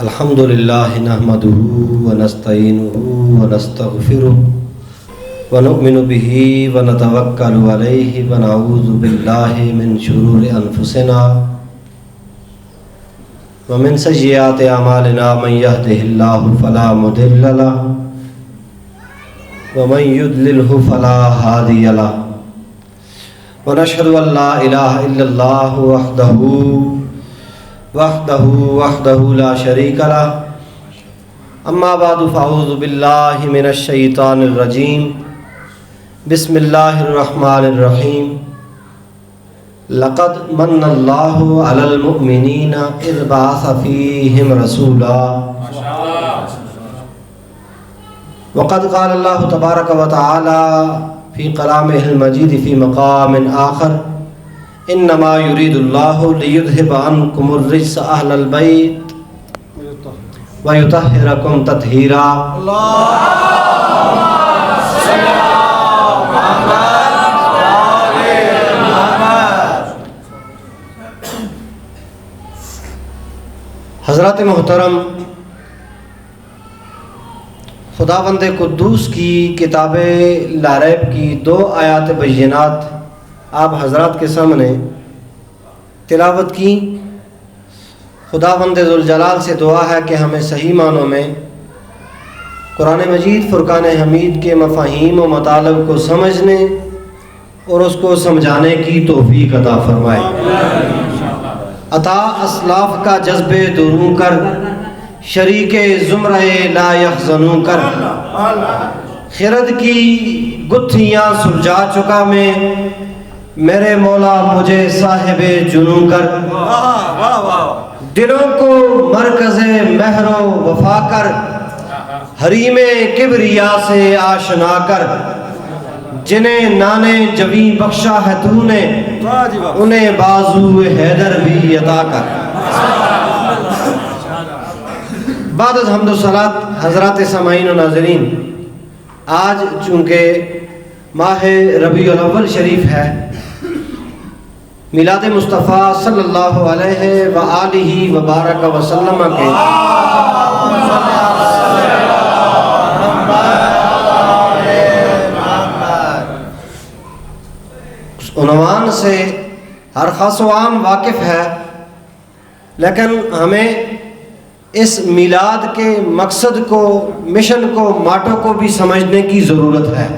الحمد للہ نحمده ونستعینه ونستغفره ونؤمن به ونتوکل علیہ ونعوذ باللہ من شرور انفسنا ومن سیئات اعمالنا من يهده الله فلا مضل له ومن يضلل فلا هادي له ونشهد ان لا اله الا الله وحده لا شريك له اما بعد فاعوذ باللہ من الشیطان الرجیم بسم اللہ الرحمن الرحیم لقد من اللہ علی المؤمنین اذ بعث فیہم رسولا وقد قال اللہ تبارک و تعالی فی کلامہ المجید فی مقام آخر انما یرید اللہ لیذہب عنکم الرجس اہل البیت ویطہرکم تطہیرا حضرات محترم، خداوند قدوس کی کتاب لا ریب کی 2 آیات بینات آپ حضرات کے سامنے تلاوت کی۔ خداوند ذوالجلال سے دعا ہے کہ ہمیں صحیح معنوں میں قرآن مجید فرقان حمید کے مفاہیم و مطالب کو سمجھنے اور اس کو سمجھانے کی توفیق عطا فرمائے۔ عطا اسلاف کا جذب دروں کر، شریک زمرہ لا یحزنوں کر، خرد کی گتھیاں سلجھا چکا میں میرے مولا مجھے صاحب جنوں کر، دلوں کو مرکز مہر و وفا کر، حریم کبریا سے آشنا کر، جنہیں نانے جویں بخشا ہے تو نے انہیں بازو حیدر بھی عطا کر۔ بعد از حمد و صلاۃ حضرات سامعین و ناظرین، آج چونکہ ماہ ربیع الاول شریف ہے، میلاد مصطفیٰ صلی اللہ علیہ وآلہ وبارک وسلم کے عنوان سے ہر خاص و عام واقف ہے، لیکن ہمیں اس میلاد کے مقصد کو، مشن کو، ماٹو کو بھی سمجھنے کی ضرورت ہے۔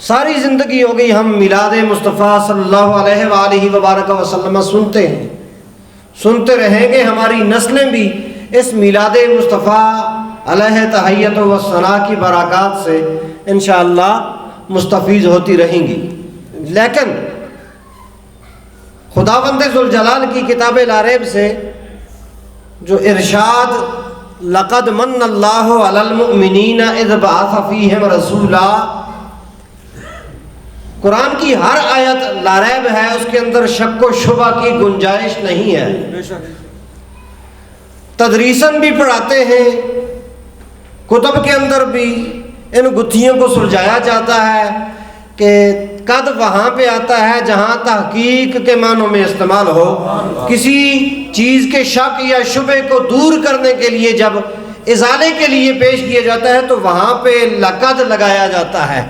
ساری زندگی ہو گئی ہم میلاد مصطفیٰ صلی اللہ علیہ وآلہ وبارک وسلم سنتے ہیں، سنتے رہیں گے، ہماری نسلیں بھی اس میلاد مصطفیٰ علیہ تحیت و ثنا کی برکات سے انشاءاللہ مستفیض ہوتی رہیں گی۔ لیکن خداوند ذوالجلال کی کتاب لا ریب سے جو ارشاد لقد من اللہ علی المؤمنین اذ بعث فیہم رسولا، قرآن کی ہر آیت لا ریب ہے، اس کے اندر شک و شبہ کی گنجائش نہیں ہے۔ تدریساً بھی پڑھاتے ہیں، کتب کے اندر بھی ان گتھیوں کو سلجھایا جاتا ہے کہ قد وہاں پہ آتا ہے جہاں تحقیق کے معنوں میں استعمال ہو، کسی چیز کے شک یا شبہ کو دور کرنے کے لیے جب ازالے کے لیے پیش کیا جاتا ہے تو وہاں پہ لقد لگایا جاتا ہے۔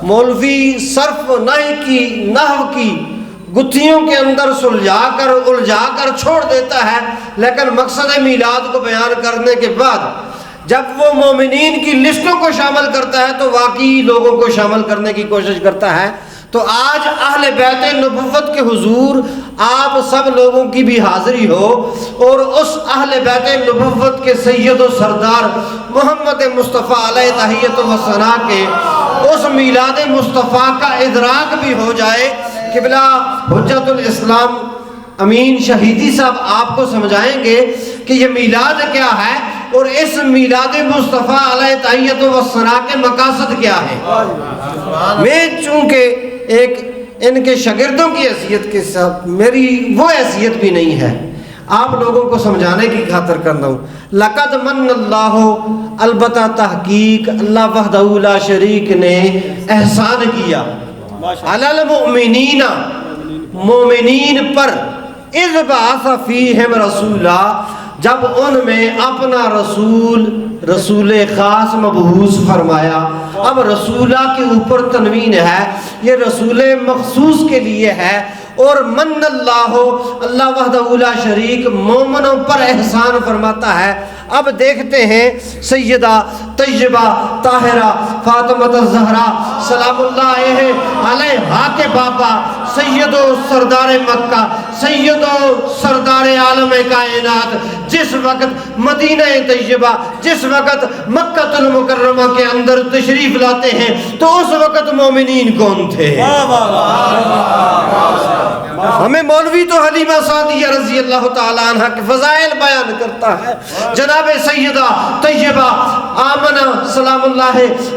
مولوی صرف نحو کی گتھیوں کے اندر سلجھا کر الجھا کر چھوڑ دیتا ہے، لیکن مقصد میلاد کو بیان کرنے کے بعد جب وہ مومنین کی لسٹوں کو شامل کرتا ہے تو واقعی لوگوں کو شامل کرنے کی کوشش کرتا ہے۔ تو آج اہل بیت نبوت کے حضور آپ سب لوگوں کی بھی حاضری ہو اور اس اہل بیت نبوت کے سید و سردار محمد مصطفیٰ علیہ تحیت و ثنا کے اس میلاد مصطفیٰ کا ادراک بھی ہو جائے۔ قبلہ حجت الاسلام امین شہیدی صاحب آپ کو سمجھائیں گے کہ یہ میلاد کیا ہے اور اس میلاد مصطفیٰ علیہ تحیت و ثنا کے مقاصد کیا ہے۔ میں چونکہ ایک ان کے شاگردوں کی حیثیت کے ساتھ میری وہ حیثیت بھی نہیں ہے، آپ لوگوں کو سمجھانے کی خاطر کرنا ہوں۔ لقد من اللہ، البتہ تحقیق اللہ وحدہ لا شریک نے احسان کیا، علی المؤمنین، مومنین پر، اذ بعث فیہم رسولا، جب ان میں اپنا رسول خاص مبعوث فرمایا۔ اب رسولہ کے اوپر تنوین ہے، یہ رسول مخصوص کے لیے ہے۔ اور من اللہ وحدہ لا شریک مومنوں پر احسان فرماتا ہے۔ اب دیکھتے ہیں سیدہ طیبہ طاہرہ فاطمہ الزہرا سلام اللہ علیہا کے بابا سید و سردار مکہ، سید و سردار عالم کائنات، جس وقت مدینہ طیبہ، جس وقت مکہ المکرمہ کے اندر تشریف لاتے ہیں تو اس وقت مومنین کون تھے؟ ہمیں مولوی تو حلیمہ سعدیہ رضی اللہ تعالیٰ عنہ کے فضائل بیان کرتا ہے، جناب سیدہ طیبہ آمنہ سلام اللہ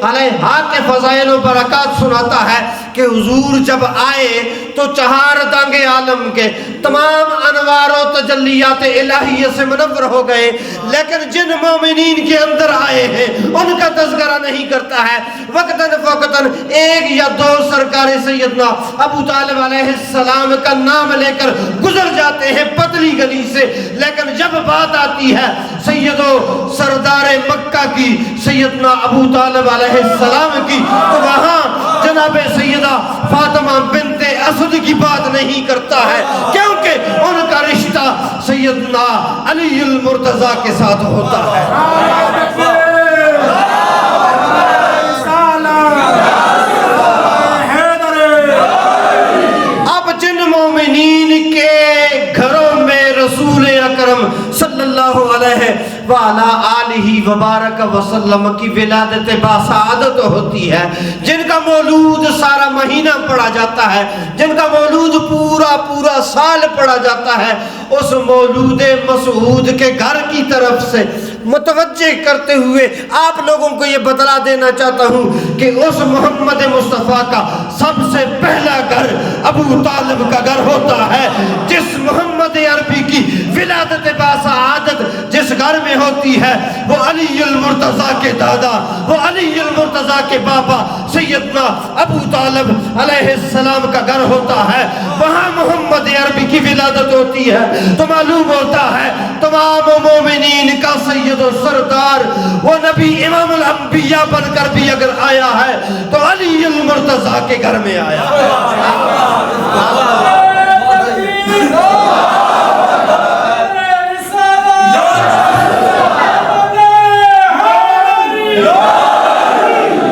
علیہا کے فضائل و برکات سناتا ہے کہ حضور جب آئے تو چہار دانگ عالم کے تمام انوار و تجلیات الہیہ سے منور ہو گئے، لیکن جن مومنین کے اندر آئے ہیں ان کا تذکرہ نہیں کرتا ہے۔ وقتاً فوقتاً ایک یا دو سرکار سیدنا ابو طالب علیہ السلام کا نام لے کر گزر جاتے ہیں پتلی گلی سے، لیکن جب بات آتی ہے سید و سردار مکہ کی، سیدنا ابو طالب علیہ السلام کی، تو وہاں جناب سیدہ فاطمہ بنت اسد کی بات نہیں کرتا ہے، کیونکہ ان کا رشتہ سیدنا علی المرتضیٰ کے ساتھ ہوتا ہے۔ اب جن مومنین کے گھروں میں رسول اکرم صلی اللہ علیہ وآلہ آلہ وبارک وسلم کی ولادت باسعادت ہوتی ہے، جن کا مولود سارا مہینہ پڑھا جاتا ہے، جن کا مولود پورا سال پڑھا جاتا ہے، اس مولود مسعود کے گھر کی طرف سے متوجہ کرتے ہوئے آپ لوگوں کو یہ بتلا دینا چاہتا ہوں کہ اس محمد مصطفیٰ کا سب سے پہلا گھر ابو طالب کا گھر ہوتا ہے۔ جس محمد عربی کی ولادت باسعادت جس گھر میں ہوتی ہے وہ علی المرتضیٰ کے دادا، وہ علی المرتضیٰ کے بابا سیدنا ابو طالب علیہ السلام کا گھر ہوتا ہے، وہاں محمد عربی کی ولادت ہوتی ہے۔ تو معلوم ہوتا ہے تمام مومنین کا سید و سردار، وہ نبی امام الانبیاء بن کر بھی اگر آیا ہے تو علی المرتضیٰ کے گھر میں آیا ہے۔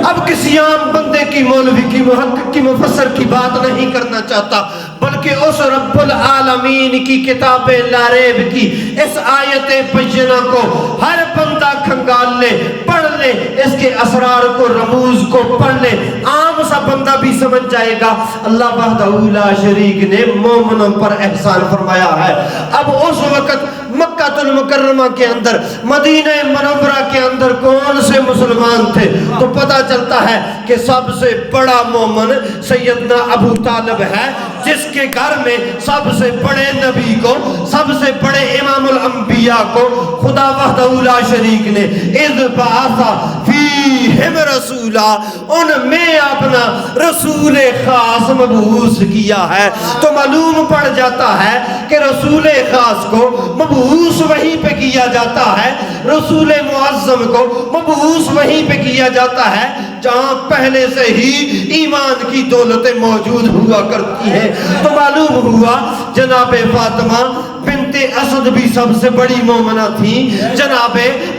اب کسی عام بندے کی، مولوی کی، محقق کی، مفسر کی بات نہیں کرنا چاہتا، بلکہ اس رب العالمین کی کتاب لا ریب کی اس آیت بینہ کو ہر بندہ کھنگال لے، پڑھ لے، اس کے اسرار کو، رموز کو پڑھ لے، عام سا بندہ بھی سمجھ جائے گا اللہ وحدہ لا شریک نے مومنوں پر احسان فرمایا ہے۔ اب اس وقت مکہ المکرمہ کے اندر، مدینہ منورہ کے اندر کون سے مسلمان تھے تو پتہ چلتا ہے کہ سب سے بڑا مومن سیدنا ابو طالب ہے، جس کے گھر میں سب سے بڑے نبی کو، سب سے بڑے امام الانبیاء کو خدا وحدہ لا شریک نے اذ بعث فیہم رسولا، ان میں اپنا رسول خاص مبعوث کیا ہے۔ تو معلوم پڑ جاتا ہے کہ رسول خاص کو مبعوث وہیں پہ کیا جاتا ہے، رسول معظم کو مبعوث وہیں پہ کیا جاتا ہے جہاں پہلے سے ہی ایمان کی دولتیں موجود ہوا کرتی ہیں۔ تو معلوم ہوا جناب فاطمہ بنت اسد بھی سب سے بڑی مومنہ تھی، جناب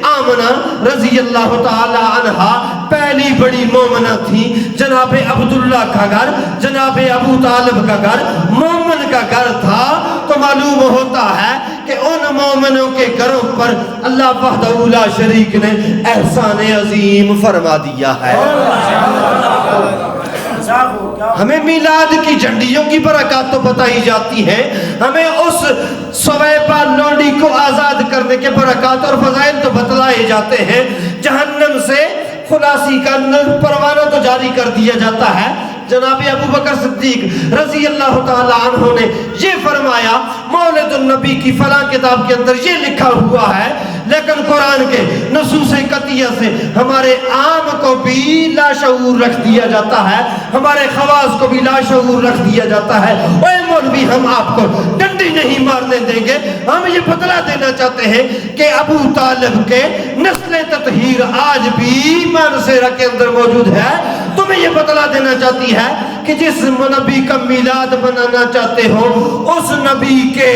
آمنہ رضی اللہ تعالی عنہا پہلی بڑی مومنہ تھی، جناب عبداللہ کا گھر، جناب ابو طالب کا گھر مومن کا گھر تھا۔ تو معلوم ہوتا ہے کہ ان مومنوں کے گھروں پر اللہ وحدہ لا شریک نے احسان عظیم فرما دیا ہے۔ ہمیں میلاد کی جھنڈیوں کی برکات تو بتائی جاتی ہیں، ہمیں اس سویبہ لونڈی کو آزاد کرنے کے برکات اور فضائل تو بتلائے جاتے ہیں، جہنم سے خلاصی کا پروانہ تو جاری کر دیا جاتا ہے۔ جناب ابو بکر صدیق رضی اللہ تعالی عنہ نے یہ فرمایا، مولد النبی کی فلاں کتاب کے اندر یہ لکھا ہوا ہے، لیکن قرآن کے نصوص قطعیہ سے ہمارے عام کو بھی لاشعور رکھ دیا جاتا ہے، ہمارے خواص کو بھی لاشعور رکھ دیا جاتا ہے۔ اے مولوی، ہم آپ کو ڈنڈی نہیں مار ہم یہ بتلا دینا چاہتے ہیں کہ ابو طالب کے نسل تطہیر آج بھی مانسہرہ کے اندر موجود ہے۔ تمہیں یہ بتلا دینا چاہتی ہے کہ جس نبی کا میلاد بنانا چاہتے ہو، اس نبی کے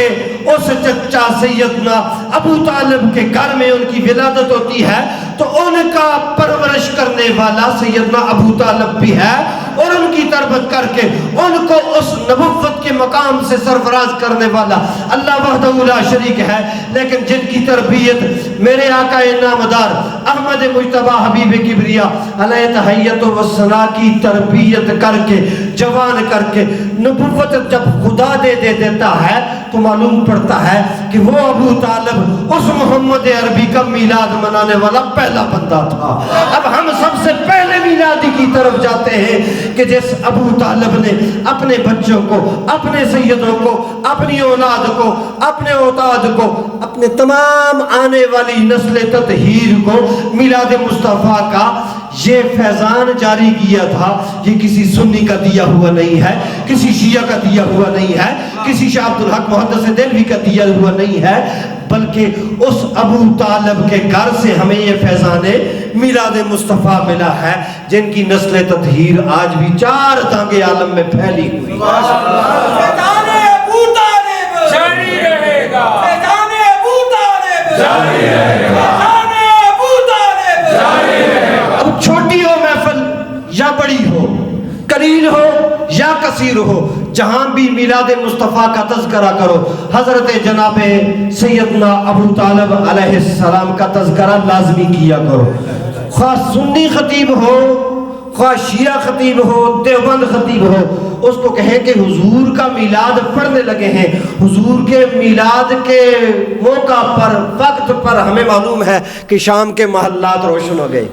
اس چچا سیدنا ابو طالب کے گھر میں ان کی ولادت ہوتی ہے، تو ان کا پرورش کرنے والا سیدنا ابو طالب بھی ہے، اور ان کی تربیت کر کے ان کو اس نبوت کے مقام سے سرفراز کرنے والا اللہ وحدہ لا شریک ہے۔ لیکن جن کی تربیت میرے آقا نامدار احمد مجتبی حبیب کبریا علیہ تحیت و ثنا کی تربیت کر کے جوان کر کے نبوت جب خدا دے دیتا ہے تو معلوم پڑتا ہے کہ وہ ابو طالب اس محمد عربی کا میلاد منانے والا پہلا بندہ تھا۔ اب ہم سب سے پہلے میلادی کی طرف جاتے ہیں کہ جس ابو طالب نے اپنے بچوں کو، اپنے سیدوں کو، اپنی اولاد کو، اپنے اوتاد کو، اپنے تمام آنے والی نسل تطہیر کو میلاد مصطفیٰ کا یہ فیضان جاری کیا تھا، یہ کسی سنی کا دیا ہوا نہیں ہے، کسی شیعہ کا دیا ہوا نہیں ہے، کسی شاہ عبد الحق محدث دہلوی کا دیا ہوا نہیں ہے، بلکہ اس ابو طالب کے گھر سے ہمیں یہ فیضان میلاد مصطفیٰ ملا ہے، جن کی نسل تطہیر آج بھی 4 دانگے عالم میں پھیلی ہوئی ہے۔ فیضان ابو طالب جاری رہے گا، فیضان ابو طالب جاری رہے گا، فیضان ابو طالب جاری رہے گا۔ اب چھوٹی ہو محفل یا بڑی ہو، قلیل ہو یا کثیر ہو، جہاں بھی میلاد مصطفیٰ کا تذکرہ کرو، حضرت جناب سیدنا ابو طالب علیہ السلام کا تذکرہ لازمی کیا کرو۔ خواہ سنی خطیب ہو، خواہ شیعہ خطیب ہو، دیوبند خطیب ہو، اس کو کہیں کہ حضور کا میلاد پڑھنے لگے ہیں۔ حضور کے میلاد کے موقع پر، وقت پر ہمیں معلوم ہے کہ شام کے محلات روشن ہو گئے،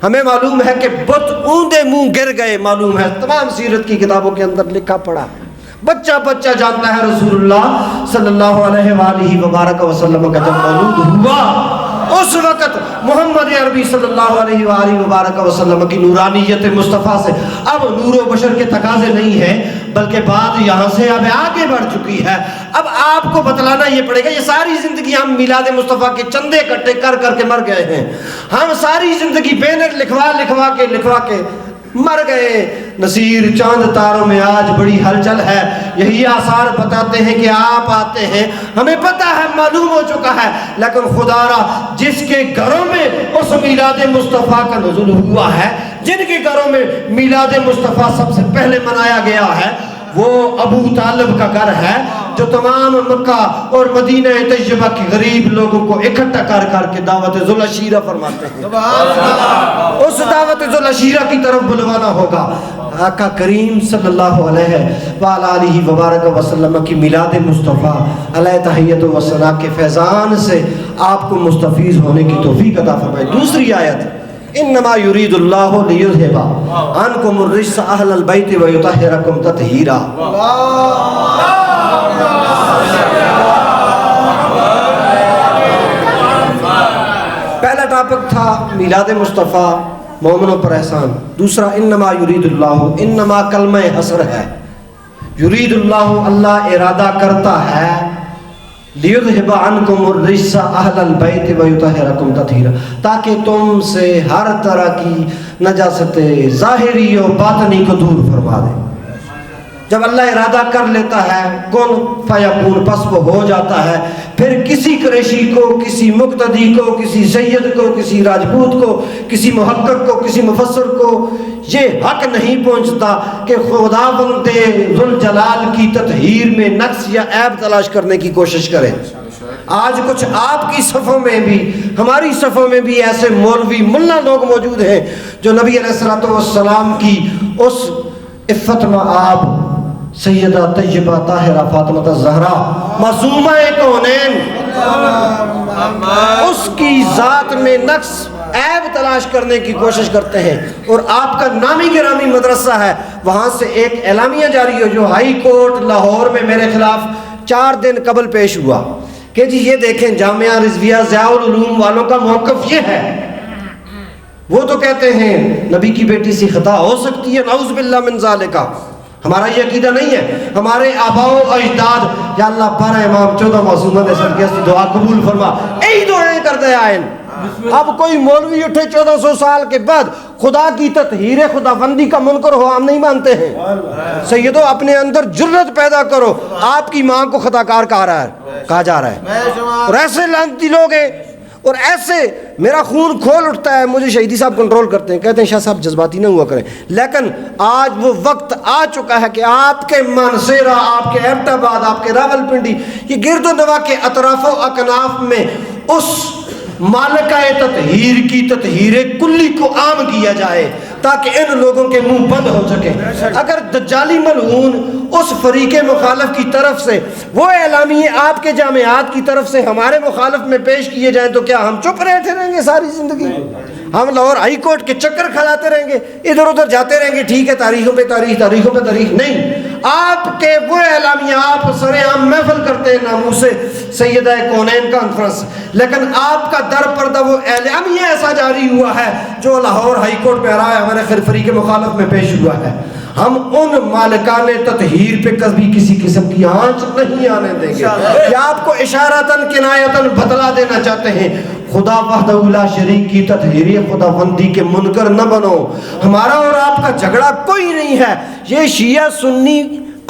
ہمیں معلوم ہے کہ بت اوندے منہ گر گئے، معلوم ہے تمام سیرت کی کتابوں کے اندر لکھا پڑا ہے، بچہ بچہ جانتا ہے رسول اللہ صلی اللہ علیہ وآلہ وبارک وسلم کا جب مولود ہوا، اس وقت محمد عربی صلی اللہ علیہ وآلہ وبارک وسلم کی نورانیت مصطفیٰ سے اب نور و بشر کے تقاضے نہیں ہیں، بلکہ بات یہاں سے اب آگے بڑھ چکی ہے۔ اب آپ کو بتلانا یہ پڑے گا، یہ ساری زندگی ہم میلاد مصطفیٰ کے چندے اکٹھے کر کر کے مر گئے ہیں، ہم ساری زندگی بینر لکھوا کے مر گئے۔ نصیر چاند تاروں میں آج بڑی ہلچل ہے، یہی آثار بتاتے ہیں کہ آپ آتے ہیں، ہمیں پتہ ہے، معلوم ہو چکا ہے، لیکن خدا را جس کے گھروں میں اس میلاد مصطفیٰ کا نزول ہوا ہے، جن کے گھروں میں میلاد مصطفیٰ سب سے پہلے منایا گیا ہے، وہ ابو طالب کا گھر ہے، جو تمام مکہ اور مدینہ طیبہ کے غریب لوگوں کو اکٹھا کر کر کے دعوت ذوالعشیرہ فرماتے ہیں۔ اس دعوت ذوالعشیرہ کی طرف بلوانا ہوگا۔ آقا کریم صلی اللہ علیہ وآلہ وبارک وسلم کی میلاد مصطفیٰ علیہ تحیت و ثنا کے فیضان سے آپ کو مستفیض ہونے کی توفیق عطا فرمائے۔ دوسری آیت، انما یرید اللہ لیذھب عنکم الرجس اہل البیت ویطہرکم تطہیرا۔ پہلا ٹاپک تھا میلاد مصطفیٰ، مومنوں پر احسان۔ دوسرا انما یرید اللہ، انما کلمہ حصر ہے، یرید اللہ، اللہ ارادہ کرتا ہے، لیذھب عنکم الرجس اہل البیت ویطہرکم تطہیرا، تاکہ تم سے ہر طرح کی نجاست ظاہری و باطنی کو دور فرما دے۔ جب اللہ ارادہ کر لیتا ہے، کن فیکون، پس وہ ہو جاتا ہے، پھر کسی قریشی کو، کسی مقتدی کو، کسی سید کو، کسی راجپوت کو، کسی محقق کو، کسی مفسر کو یہ حق نہیں پہنچتا کہ خداوند ذوالجلال کی تطہیر میں نقص یا عیب تلاش کرنے کی کوشش کرے۔ آج کچھ آپ کی صفوں میں بھی، ہماری صفوں میں بھی ایسے مولوی ملا لوگ موجود ہیں جو نبی علیہ السلام کی اس عفت مآب سیدہ طیبہ طاہرہ فاطمہ الزہرا معصومہ کونین، اس کی ذات میں نقص عیب تلاش کرنے کی کوشش کرتے ہیں، اور آپ کا نامی گرامی مدرسہ ہے، وہاں سے ایک اعلامیہ جاری ہو جو ہائی کورٹ لاہور میں میرے خلاف 4 دن قبل پیش ہوا کہ جی یہ دیکھیں جامعہ رضویہ ضیاء العلوم والوں کا موقف یہ ہے، وہ تو کہتے ہیں نبی کی بیٹی سے خطا ہو سکتی ہے، نعوذ باللہ من ذالک، ہمارا یہ عقیدہ نہیں ہے. ہمارے آباء و اجداد یا اللہ 12 امام 14 معصومہ دے صدقے اس دعا قبول فرما. یہی دعائیں کرتے آئے. اب کوئی مولوی اٹھے 1400 سال کے بعد خدا کی تطہیر خداوندی کا منکر ہو ہم نہیں مانتے ہیں. سیدو اپنے اندر جرت پیدا کرو. آپ کی ماں کو خطا کار کہا جا رہا ہے اور ایسے لعنتی لوگ ہیں اور ایسے میرا خون کھول اٹھتا ہے. مجھے شہیدی صاحب کنٹرول کرتے ہیں, کہتے ہیں شاہ صاحب جذباتی نہ ہوا کریں, لیکن آج وہ وقت آ چکا ہے کہ آپ کے مانسیرا, آپ کے ایبٹ آباد, آپ کے راول پنڈی, یہ گرد و نواح کے اطراف و اکناف میں اس مالکہ تطہیر کی تطہیر کلی کو عام کیا جائے تاکہ ان لوگوں کے منہ بند ہو سکے. اگر دجالی ملعون اس فریق مخالف کی طرف سے وہ اعلامیے آپ کے جامعات کی طرف سے ہمارے مخالف میں پیش کیے جائیں تو کیا ہم چپ بیٹھے رہیں گے ساری زندگی؟ ہم لاہور ہائی کورٹ کے چکر کھلاتے رہیں گے, ادھر ادھر جاتے رہیں گے, ٹھیک ہے تاریخوں پہ تاریخ, تاریخوں پہ تاریخ نہیں. آپ کے وہ اعلامیہ آپ سر عام محفل کرتے ہیں ناموس سیدہ کونین کانفرنس, لیکن آپ کا در پردہ وہ اعلامیہ ایسا جاری ہوا ہے جو لاہور ہائی کورٹ میں آ رہا ہے, ہمارے فریق مخالف میں پیش ہوا ہے. ہم ان مالکان تطہیر پہ کبھی کسی قسم کی آنچ نہیں آنے دیں گے. یا آپ کو اشارتاً کنایتاً بتلا دینا چاہتے ہیں, خدا وحدہ لا شریک کی تطہیری خداوندی کے منکر نہ بنو. ہمارا اور آپ کا جھگڑا کوئی نہیں ہے. یہ شیعہ سنی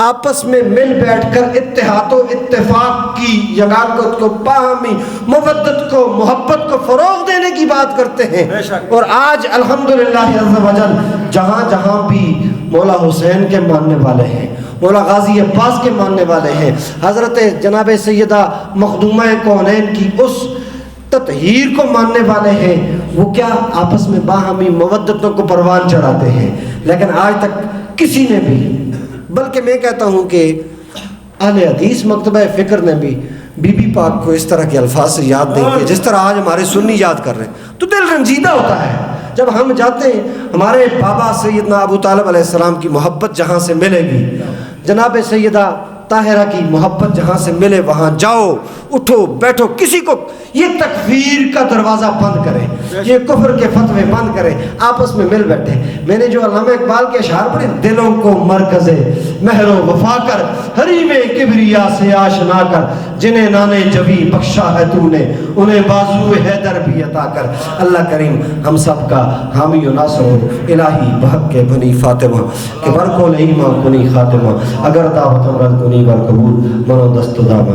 آپس میں مل بیٹھ کر اتحاد و اتفاق کی یگانگت کو, باہمی مودت کو, محبت کو فروغ دینے کی بات کرتے ہیں. اور آج الحمدللہ عز و جل جہاں جہاں بھی مولا حسین کے ماننے والے ہیں, مولا غازی عباس کے ماننے والے ہیں, حضرت جناب سیدہ مخدومہ کونین کی اس تطہیر کو ماننے والے ہیں, وہ کیا آپس میں باہمی مودتوں کو پروان چڑھاتے ہیں. لیکن آج تک کسی نے بھی, بلکہ میں کہتا ہوں کہ اہل حدیث مکتبہ فکر نے بھی بی بی پاک کو اس طرح کے الفاظ سے یاد نہیں کیا جس طرح آج ہمارے سنی یاد کر رہے ہیں, تو دل رنجیدہ ہوتا ہے جب ہم جاتے ہیں. ہمارے بابا سیدنا ابو طالب علیہ السلام کی محبت جہاں سے ملے گی, جناب سیدہ طاہرہ کی محبت جہاں سے ملے وہاں جاؤ, اٹھو بیٹھو. کسی کو یہ تکفیر کا دروازہ بند کرے, یہ کفر کے فتوے بند کرے, آپس میں مل بیٹھے. میں نے جو علامہ اقبال کے اشعار پڑھے, دلوں کو مرکز مہر و وفا کر, حریم کبریا سے آشنا کر, جنہیں نانے جوی بخشا ہے تو نے, انہیں بازو حیدر بھی عطا کر. اللہ کریم ہم سب کا حامی و ناصر ہو. الہی بحق کے بنی فاطمہ کہ برکو لئیمہ کنی خاتمہ, اگر دعوت امرد کنی بر قبول منو دست دامن